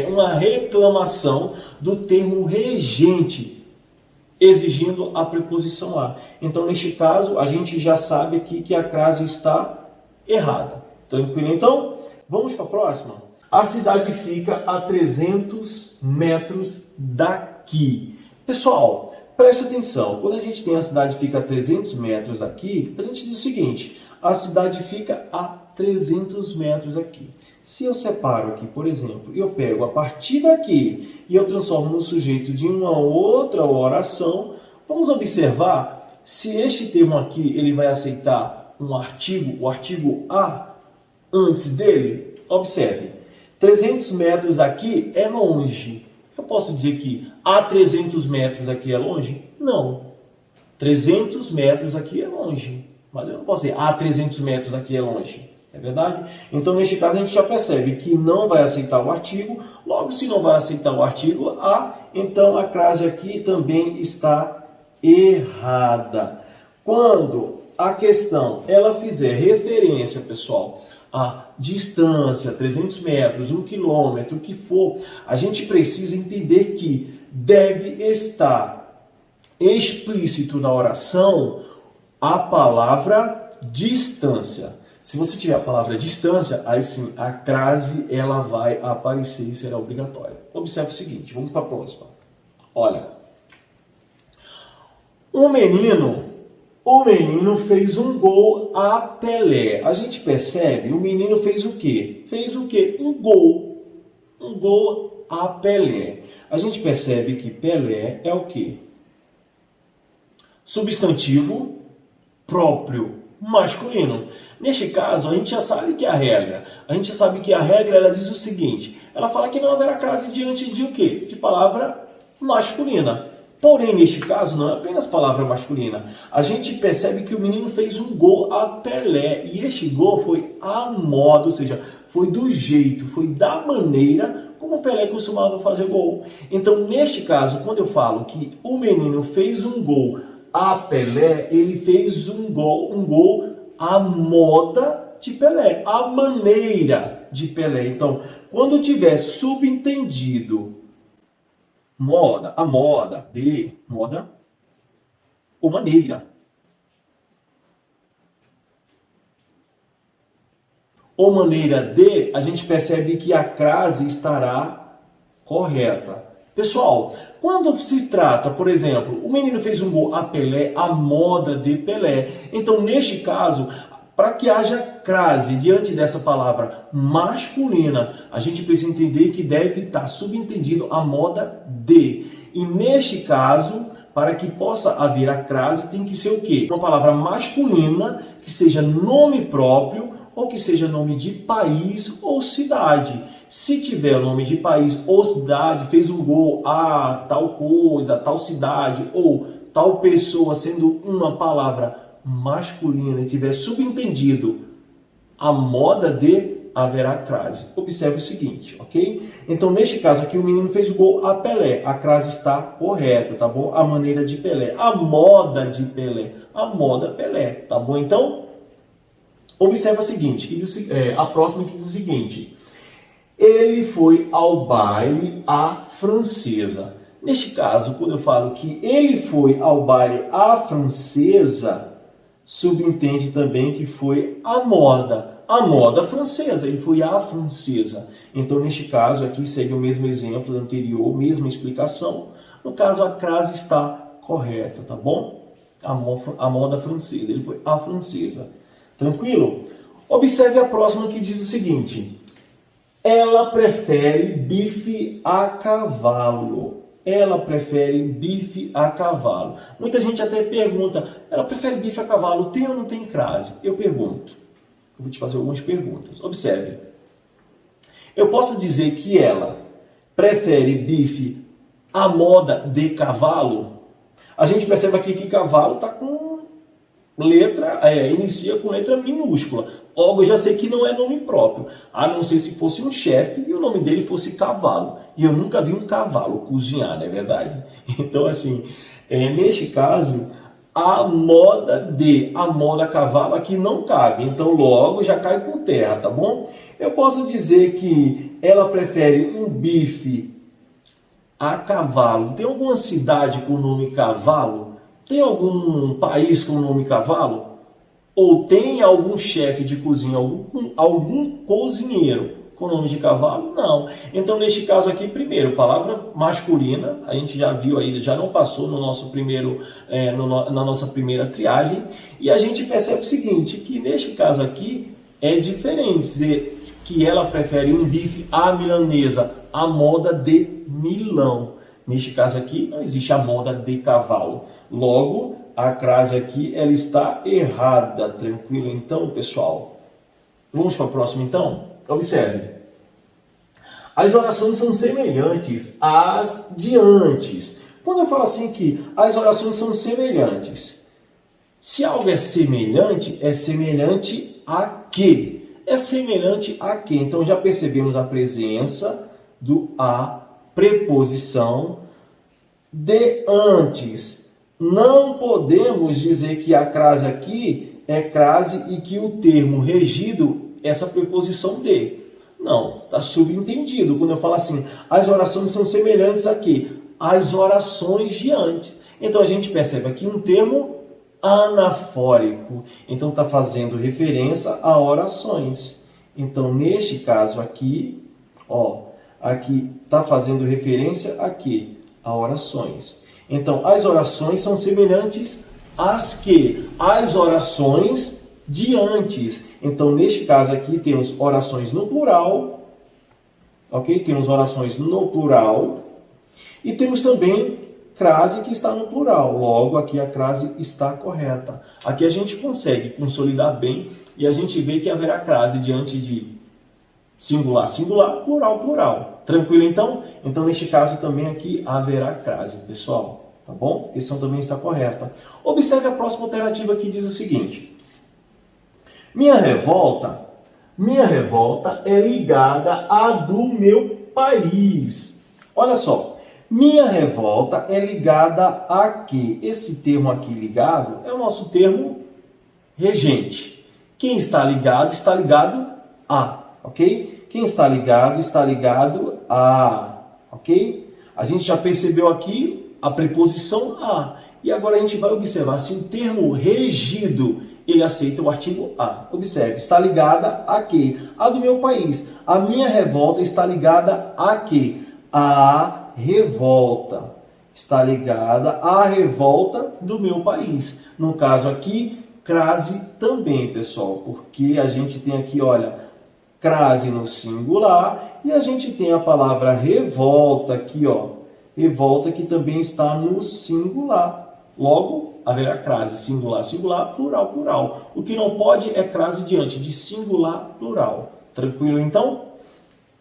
uma reclamação do termo regente, exigindo a preposição a. Então, neste caso, a gente já sabe aqui que a crase está errada. Tranquilo? Então, vamos para a próxima? A cidade fica a 300 metros daqui. Pessoal, preste atenção. Quando a gente tem a cidade fica a 300 metros daqui, a gente diz o seguinte, a cidade fica a 300 metros aqui. Se eu separo aqui, por exemplo, e eu pego a partir daqui e eu transformo no sujeito de uma outra oração, vamos observar se este termo aqui ele vai aceitar um artigo, o artigo a, antes dele. Observe, 300 metros daqui é longe. Eu posso dizer que a 300 metros daqui é longe? Não. 300 metros aqui é longe. Mas eu não posso dizer a 300 metros daqui é longe. É verdade? Então, neste caso, a gente já percebe que não vai aceitar o artigo. Logo, se não vai aceitar o artigo a, então a crase aqui também está errada. Quando a questão ela fizer referência, pessoal, a distância, 300 metros, 1 quilômetro, o que for, a gente precisa entender que deve estar explícito na oração a palavra distância. Se você tiver a palavra distância, aí sim, a crase ela vai aparecer e será obrigatória. Observe o seguinte, vamos para a próxima. Olha, o menino fez um gol a Pelé. A gente percebe, o menino fez o quê? Fez o quê? Um gol a Pelé. A gente percebe que Pelé é o quê? Substantivo próprio masculino. Neste caso, a gente já sabe que é a regra. A gente já sabe que a regra ela diz o seguinte, ela fala que não haverá crase diante de o quê? De palavra masculina. Porém, neste caso, não é apenas palavra masculina. A gente percebe que o menino fez um gol a Pelé. E este gol foi a moda, ou seja, foi do jeito, foi da maneira como o Pelé costumava fazer gol. Então, neste caso, quando eu falo que o menino fez um gol a Pelé, ele fez um gol à moda de Pelé, à maneira de Pelé. Então, quando tiver subentendido moda, a moda de moda ou maneira, ou maneira de, a gente percebe que a crase estará correta. Pessoal, quando se trata, por exemplo, o menino fez um gol a Pelé, a moda de Pelé. Então, neste caso, para que haja crase diante dessa palavra masculina, a gente precisa entender que deve estar subentendido a moda de. E neste caso, para que possa haver a crase, tem que ser o quê? Uma palavra masculina, que seja nome próprio, ou que seja nome de país ou cidade. Se tiver o nome de país ou cidade, fez um gol a tal coisa, tal cidade ou tal pessoa, sendo uma palavra masculina e tiver subentendido a moda de, haverá crase. Observe o seguinte, ok? Então, neste caso aqui, o menino fez o gol a Pelé. A crase está correta, tá bom? A maneira de Pelé, a moda de Pelé, a moda Pelé, tá bom? Então, observa o seguinte, a próxima que diz o seguinte: ele foi ao baile à francesa. Neste caso, quando eu falo que ele foi ao baile à francesa, subentende também que foi a moda francesa, ele foi à francesa. Então, neste caso aqui, segue o mesmo exemplo anterior, mesma explicação. No caso, a crase está correta, tá bom? A moda francesa, ele foi à francesa. Tranquilo? Observe a próxima que diz o seguinte: Ela prefere bife a cavalo. Ela prefere bife a cavalo. Muita gente até pergunta, ela prefere bife a cavalo, tem ou não tem crase? Eu pergunto. Eu vou te fazer algumas perguntas. Observe. Eu posso dizer que ela prefere bife à moda de cavalo? A gente percebe aqui que cavalo está com inicia com letra minúscula. Logo, eu já sei que não é nome próprio. A não ser se fosse um chefe e o nome dele fosse cavalo. E eu nunca vi um cavalo cozinhar, não é verdade? Então, assim, neste caso, a moda cavalo aqui não cabe. Então, logo, já cai por terra, tá bom? Eu posso dizer que ela prefere um bife a cavalo. Tem alguma cidade com o nome cavalo? Tem algum país com o nome cavalo? Ou tem algum chefe de cozinha, algum cozinheiro com o nome de cavalo? Não. Então, neste caso aqui, primeiro, palavra masculina, a gente já viu aí, já não passou no nosso primeiro, na nossa primeira triagem, e a gente percebe o seguinte, que neste caso aqui é diferente, dizer que ela prefere um bife à milanesa, à moda de Milão. Neste caso aqui, não existe a moda de cavalo. Logo, a crase aqui, ela está errada. Tranquilo então, pessoal? Vamos para a próxima então? Observe. As orações são semelhantes às de antes. Quando eu falo assim que as orações são semelhantes, se algo é semelhante a quê? É semelhante a quê? Então, já percebemos a presença do a preposição de antes. Não podemos dizer que a crase aqui é crase e que o termo regido é essa preposição de. Não, está subentendido. Quando eu falo assim, as orações são semelhantes a quê? As orações de antes. Então a gente percebe aqui um termo anafórico. Então está fazendo referência a orações. Então neste caso aqui, aqui está fazendo referência a quê? A orações. Então, as orações são semelhantes às que? As orações de antes. Então, neste caso aqui, temos orações no plural, ok? Temos orações no plural e temos também crase que está no plural. Logo, aqui a crase está correta. Aqui a gente consegue consolidar bem e a gente vê que haverá crase diante de singular, singular, plural, plural. Tranquilo, então? Então, neste caso, também aqui haverá crase, pessoal. Tá bom? A questão também está correta. Observe a próxima alternativa que diz o seguinte. Minha revolta é ligada à do meu país. Olha só. Minha revolta é ligada a quê? Esse termo aqui ligado é o nosso termo regente. Quem está ligado a, ok? Quem está ligado a, ok? A gente já percebeu aqui a preposição a. E agora a gente vai observar se o termo regido, ele aceita o artigo a. Observe, está ligada a quê? A do meu país. A minha revolta está ligada a quê? A revolta. Está ligada à revolta do meu país. No caso aqui, crase também, pessoal. Porque a gente tem aqui, olha, crase no singular e a gente tem a palavra revolta aqui, ó. Revolta que também está no singular. Logo, haverá crase singular, singular, plural, plural. O que não pode é crase diante de singular, plural. Tranquilo, então?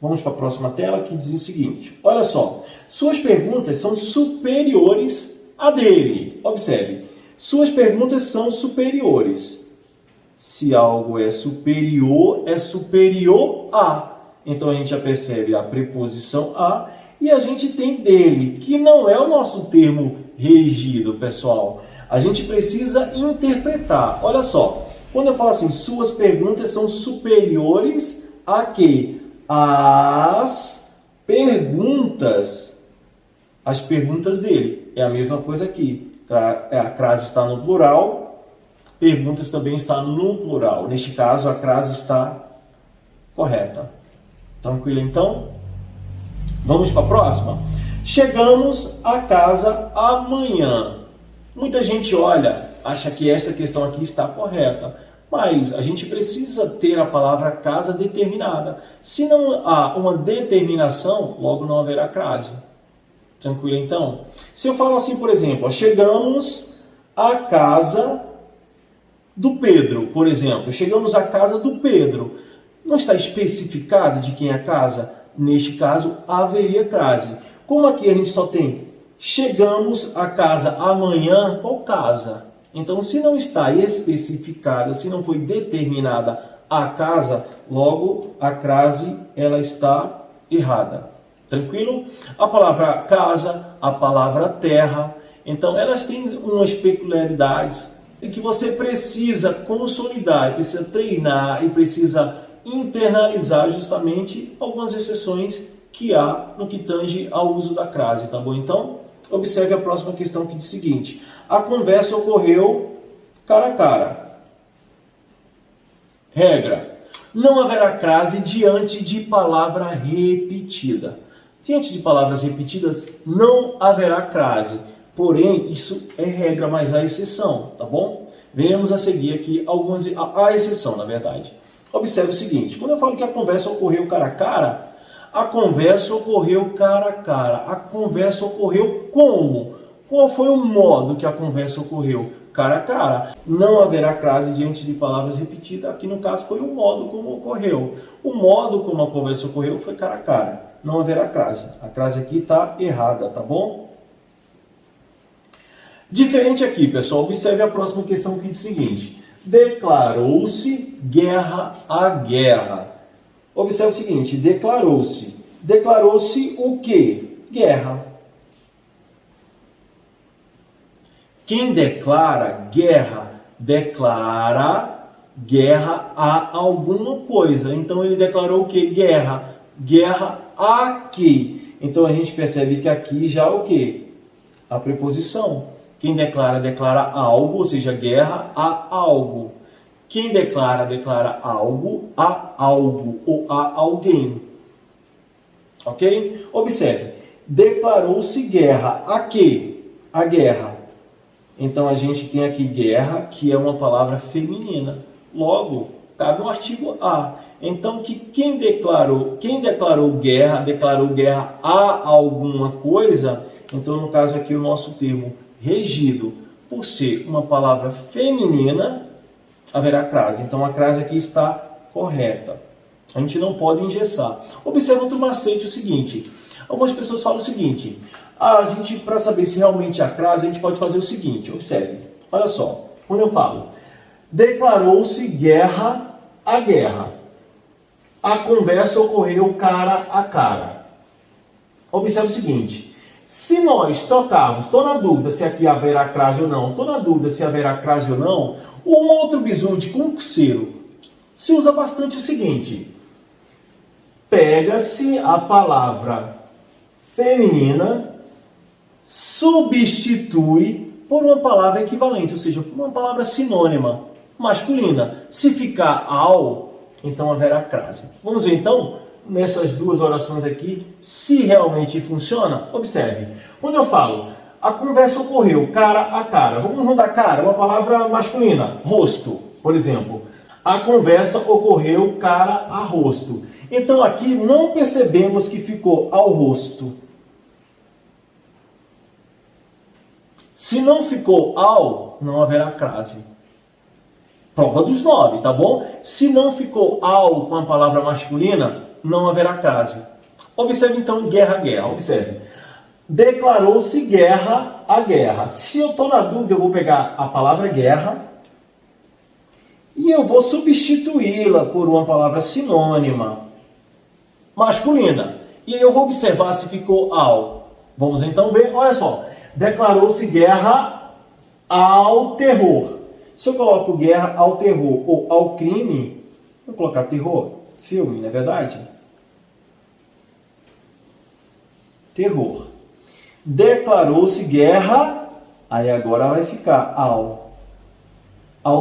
Vamos para a próxima tela que diz o seguinte. Olha só. Suas perguntas são superiores a dele. Observe. Suas perguntas são superiores. Se algo é superior a. Então, a gente já percebe a preposição a. E a gente tem dele, que não é o nosso termo regido, pessoal. A gente precisa interpretar. Olha só, quando eu falo assim, suas perguntas são superiores a quê? As perguntas. As perguntas dele. É a mesma coisa aqui. A crase está no plural, perguntas também está no plural. Neste caso, a crase está correta. Tranquilo, então? Vamos para a próxima? Chegamos a casa amanhã. Muita gente olha, acha que essa questão aqui está correta. mas a gente precisa ter a palavra casa determinada. Se não há uma determinação, logo não haverá crase. Tranquilo, então? Se eu falo assim, por exemplo, ó, chegamos à casa do Pedro, por exemplo. Chegamos à casa do Pedro. Não está especificado de quem é a casa? Neste caso, haveria crase. Como aqui a gente só tem chegamos à casa amanhã, qual casa? Então, se não está especificada, se não foi determinada a casa, logo a crase ela está errada. Tranquilo? A palavra casa, a palavra terra, então elas têm umas peculiaridades que você precisa consolidar, precisa treinar e precisa internalizar justamente algumas exceções que há no que tange ao uso da crase, tá bom? Então, observe a próxima questão que diz o seguinte: a conversa ocorreu cara a cara. Regra: não haverá crase diante de palavra repetida. Diante de palavras repetidas, não haverá crase. Porém, isso é regra, mas há exceção, tá bom? Veremos a seguir aqui algumas... a exceção, na verdade. Observe o seguinte: quando eu falo que a conversa ocorreu cara a cara, a conversa ocorreu cara a cara. A conversa ocorreu como? Qual foi o modo que a conversa ocorreu? Cara a cara. Não haverá crase diante de palavras repetidas. Aqui no caso foi o modo como ocorreu. O modo como a conversa ocorreu foi cara a cara. Não haverá crase. A crase aqui está errada, tá bom? Diferente aqui, pessoal. Observe a próxima questão que diz o seguinte: declarou-se guerra a guerra. Observe o seguinte: declarou-se. Declarou-se o quê? Guerra. Quem declara guerra a alguma coisa. Então ele declarou o quê? Guerra. Guerra a quê? Então a gente percebe que aqui já o quê? A preposição. Quem declara algo, ou seja, guerra a algo. Quem declara algo a algo ou a alguém. Ok? Observe. Declarou-se guerra a quê? A guerra. Então a gente tem aqui guerra, que é uma palavra feminina. Logo, cabe no artigo a. Então que quem declarou guerra a alguma coisa. Então no caso aqui o nosso termo regido por ser uma palavra feminina, haverá crase. Então a crase aqui está correta. A gente não pode engessar. Observe outro macete, o seguinte: algumas pessoas falam o seguinte: a gente, para saber se realmente há crase, a gente pode fazer o seguinte. Observe, olha só, quando eu falo declarou-se guerra a guerra, a conversa ocorreu cara a cara. Observe o seguinte: se nós trocarmos, estou na dúvida se aqui haverá crase ou não, um outro bizu de concurseiro se usa bastante o seguinte: pega-se a palavra feminina, substitui por uma palavra equivalente, ou seja, por uma palavra sinônima, masculina. Se ficar ao, então haverá crase. Vamos ver então, nessas duas orações aqui, se realmente funciona. Observe, quando eu falo a conversa ocorreu cara a cara, vamos mudar cara, uma palavra masculina, rosto, por exemplo. A conversa ocorreu cara a rosto. Então aqui não percebemos que ficou ao rosto. Se não ficou ao, não haverá crase. Prova dos 9, tá bom? Se não ficou ao com a palavra masculina, não haverá crase. Observe então guerra a guerra. Observe. Declarou-se guerra a guerra. Se eu estou na dúvida, eu vou pegar a palavra guerra e eu vou substituí-la por uma palavra sinônima masculina. E aí eu vou observar se ficou ao. Vamos então ver, olha só. Declarou-se guerra ao terror. Se eu coloco guerra ao terror ou ao crime, vou colocar terror, filme, não é verdade? Terror. Declarou-se guerra, aí agora vai ficar ao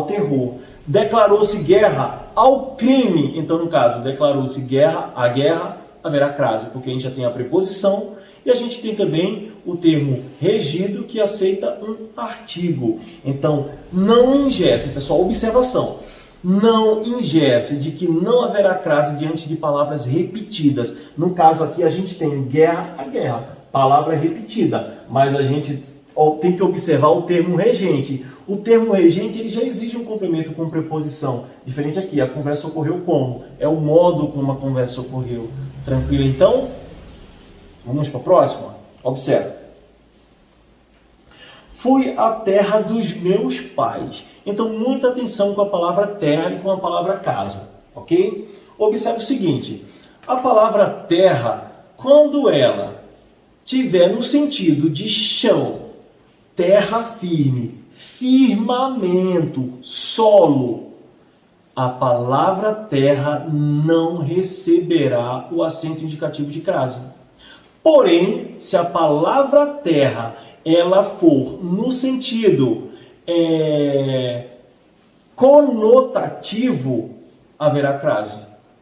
terror. Declarou-se guerra ao crime, então no caso, declarou-se guerra, a guerra, haverá crase, porque a gente já tem a preposição e a gente tem também o termo regido que aceita um artigo. Então, não engessem, pessoal. Observação. não ingesse, de que não haverá crase diante de palavras repetidas. No caso aqui, a gente tem guerra a guerra, palavra repetida, mas a gente tem que observar o termo regente. O termo regente ele já exige um complemento com preposição. Diferente aqui, a conversa ocorreu como? É o modo como a conversa ocorreu. Tranquilo então? Vamos para a próxima? Observe. Fui à terra dos meus pais. Então, muita atenção com a palavra terra e com a palavra casa, ok? Observe o seguinte, a palavra terra, quando ela tiver no sentido de chão, terra firme, firmamento, solo, a palavra terra não receberá o acento indicativo de crase. Porém, se a palavra terra ela for no sentido conotativo, haverá crase.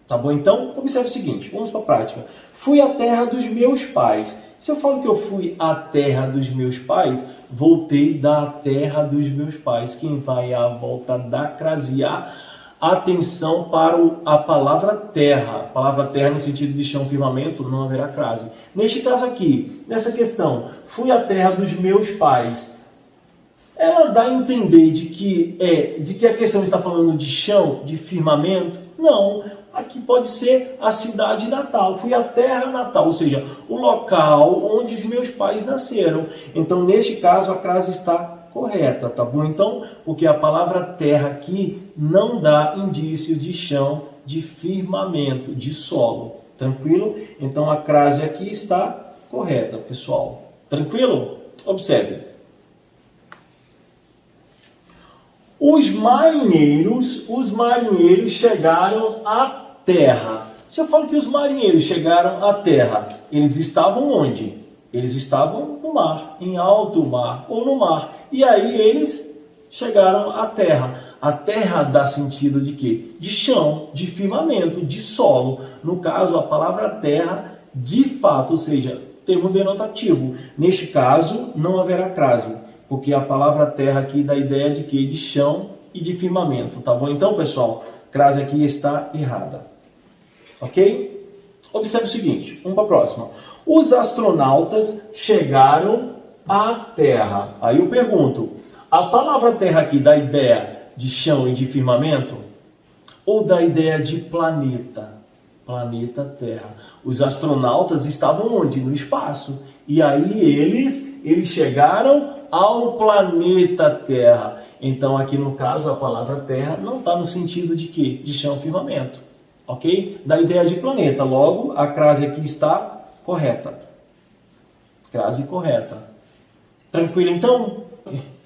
Tá bom? Então, observe o seguinte, vamos para a prática. Fui à terra dos meus pais. Se eu falo que eu fui à terra dos meus pais, voltei da terra dos meus pais. Quem vai à volta da crasear, atenção para a palavra terra. A palavra terra no sentido de chão, firmamento, não haverá crase. Neste caso aqui, nessa questão, fui à terra dos meus pais. Ela dá a entender de que a questão está falando de chão, de firmamento? Não. Aqui pode ser a cidade natal. Fui à terra natal, ou seja, o local onde os meus pais nasceram. Então, neste caso, a crase está correta, tá bom? Então, porque a palavra terra aqui não dá indício de chão, de firmamento, de solo. Tranquilo? Então, a crase aqui está correta, pessoal. Tranquilo? Observe. Os marinheiros chegaram à terra. Se eu falo que os marinheiros chegaram à terra, eles estavam onde? Eles estavam no mar, em alto mar ou no mar. E aí eles chegaram à terra. A terra dá sentido de quê? De chão, de firmamento, de solo. No caso, a palavra terra, de fato, ou seja, termo denotativo. Neste caso, não haverá crase, porque a palavra terra aqui dá a ideia de quê? De chão e de firmamento, tá bom? Então, pessoal, crase aqui está errada. Ok? Observe o seguinte, vamos para a próxima. Os astronautas chegaram à Terra. Aí eu pergunto, a palavra terra aqui dá a ideia de chão e de firmamento? Ou dá a ideia de planeta? Planeta Terra. Os astronautas estavam onde? No espaço. E aí eles chegaram ao planeta Terra. Então aqui no caso a palavra terra não está no sentido de quê? De chão, firmamento. Ok? Da ideia de planeta. Logo, a crase aqui está correta. Crase correta. Tranquilo então?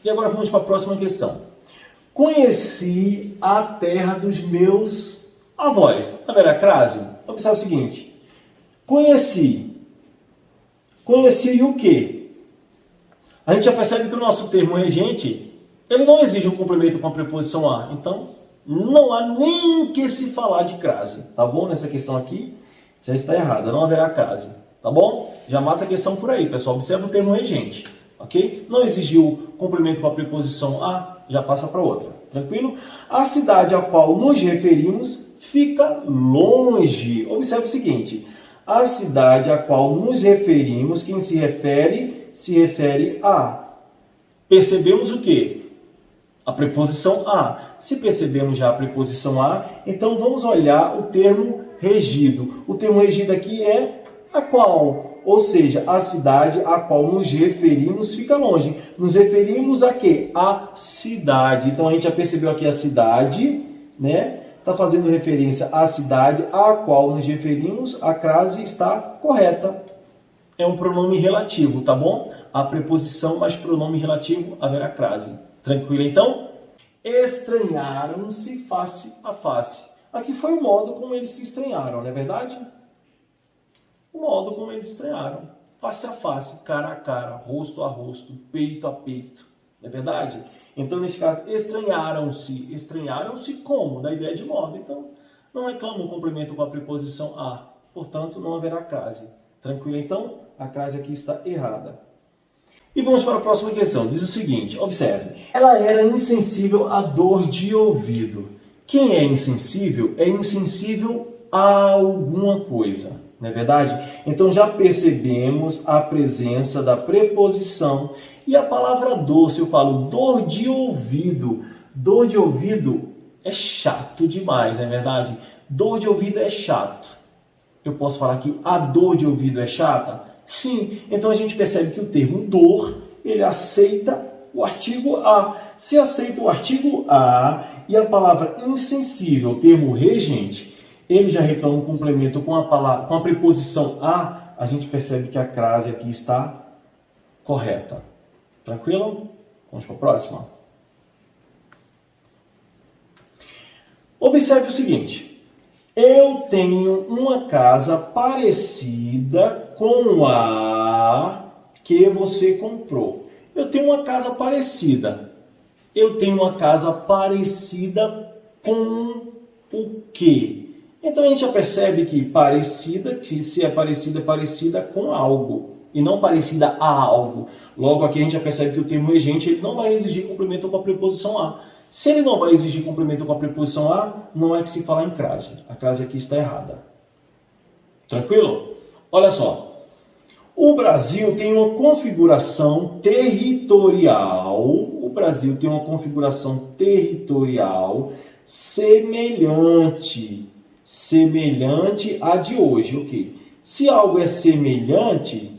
E agora vamos para a próxima questão. Conheci a terra dos meus avós. Haverá crase? Observe o seguinte. Conheci. Conheci o quê? A gente já percebe que o nosso termo regente, ele não exige um complemento com a preposição a. Então, não há nem que se falar de crase. Tá bom? Nessa questão aqui, já está errada. Não haverá crase. Tá bom? Já mata a questão por aí, pessoal. Observa o termo regente. Ok? Não exigiu complemento com a preposição a, já passa para outra. Tranquilo? A cidade a qual nos referimos fica longe. Observe o seguinte. A cidade a qual nos referimos, quem se refere a. Percebemos o quê? A preposição a. Se percebemos já a preposição a, então vamos olhar o termo regido. O termo regido aqui é a qual. Ou seja, a cidade a qual nos referimos fica longe. Nos referimos a quê? A cidade. Então a gente já percebeu aqui a cidade, né? Está fazendo referência à cidade a qual nos referimos. A crase está correta. É um pronome relativo, tá bom? A preposição mais pronome relativo haverá crase. Tranquilo então? Estranharam-se face a face. Aqui foi o modo como eles se estranharam, não é verdade? O modo como eles estranharam. Face a face, cara a cara, rosto a rosto, peito a peito. Não é verdade? Então, nesse caso, estranharam-se. Estranharam-se como? Da ideia de modo. Então, não reclama o complemento com a preposição a. Portanto, não haverá crase. Tranquilo? Então, a crase aqui está errada. E vamos para a próxima questão. Diz o seguinte, observe. Ela era insensível à dor de ouvido. Quem é insensível a alguma coisa, não é verdade? Então já percebemos a presença da preposição e a palavra dor. Se eu falo dor de ouvido é chato demais, não é verdade? Dor de ouvido é chato. Eu posso falar que a dor de ouvido é chata? Sim. Então a gente percebe que o termo dor, ele aceita o artigo a. Se aceita o artigo a e a palavra insensível, o termo regente, ele já reclama um complemento com a preposição a gente percebe que a crase aqui está correta. Tranquilo? Vamos para a próxima. Observe o seguinte. Eu tenho uma casa parecida com a que você comprou. Eu tenho uma casa parecida. Eu tenho uma casa parecida com o quê? Então a gente já percebe que parecida, que se é parecida com algo e não parecida a algo. Logo aqui a gente já percebe que o termo regente ele não vai exigir complemento com a preposição a. Se ele não vai exigir complemento com a preposição a, não é que se fala em crase. A crase aqui está errada. Tranquilo? Olha só. O Brasil tem uma configuração territorial. O Brasil tem uma configuração territorial semelhante à de hoje, ok? Se algo é semelhante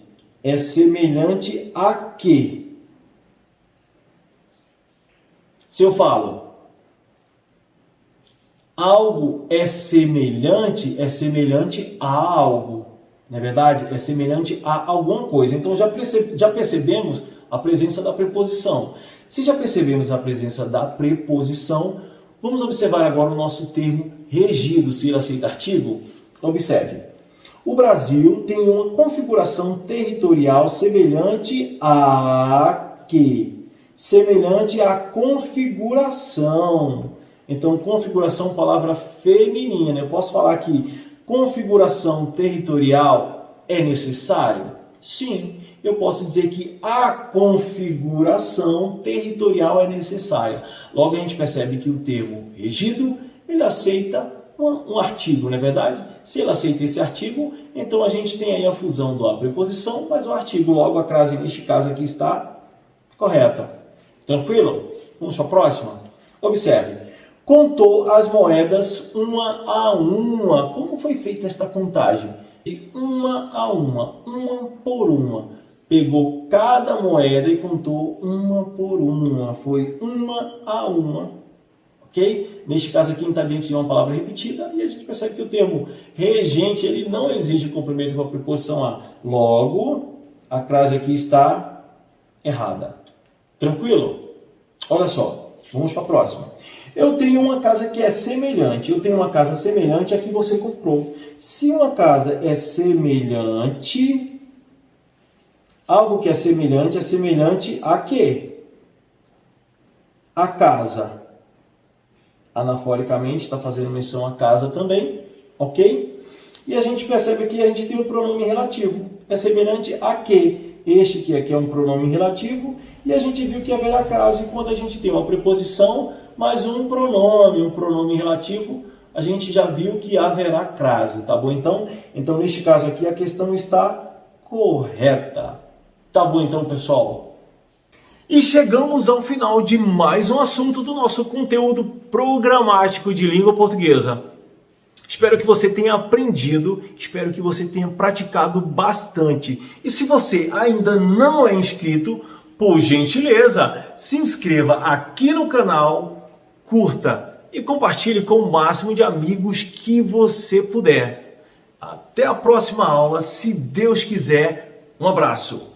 a quê? Se eu falo algo é semelhante a algo, não é verdade? É semelhante a alguma coisa. Então já percebemos a presença da preposição. Se já percebemos a presença da preposição, vamos observar agora o nosso termo regido, se ele aceita artigo. Observe. O Brasil tem uma configuração territorial semelhante a quê? Semelhante à configuração. Então, configuração, palavra feminina. Eu posso falar que configuração territorial é necessário? Sim. Eu posso dizer que a configuração territorial é necessária. Logo, a gente percebe que o termo regido, ele aceita um artigo, não é verdade? Se ele aceita esse artigo, então a gente tem aí a fusão da preposição, mas o artigo, logo a crase, neste caso aqui, está correta. Tranquilo? Vamos para a próxima? Observe. Contou as moedas uma a uma. Como foi feita esta contagem? De uma a uma por uma. Pegou cada moeda e contou uma por uma. Foi uma a uma. Ok? Neste caso aqui está dentro de uma palavra repetida e a gente percebe que o termo regente ele não exige complemento com a preposição a. Logo, a crase aqui está errada. Tranquilo? Olha só, vamos para a próxima. Eu tenho uma casa que é semelhante. Eu tenho uma casa semelhante à que você comprou. Se uma casa é semelhante, algo que é semelhante a quê? A casa. Anaforicamente está fazendo menção à casa também, ok? E a gente percebe que a gente tem um pronome relativo. É semelhante a quê? Este aqui é um pronome relativo e a gente viu que haverá crase quando a gente tem uma preposição mais um pronome relativo, a gente já viu que haverá crase, tá bom? Então neste caso aqui a questão está correta. Tá bom então, pessoal? E chegamos ao final de mais um assunto do nosso conteúdo programático de língua portuguesa. Espero que você tenha aprendido, espero que você tenha praticado bastante. E se você ainda não é inscrito, por gentileza, se inscreva aqui no canal, curta e compartilhe com o máximo de amigos que você puder. Até a próxima aula, se Deus quiser. Um abraço.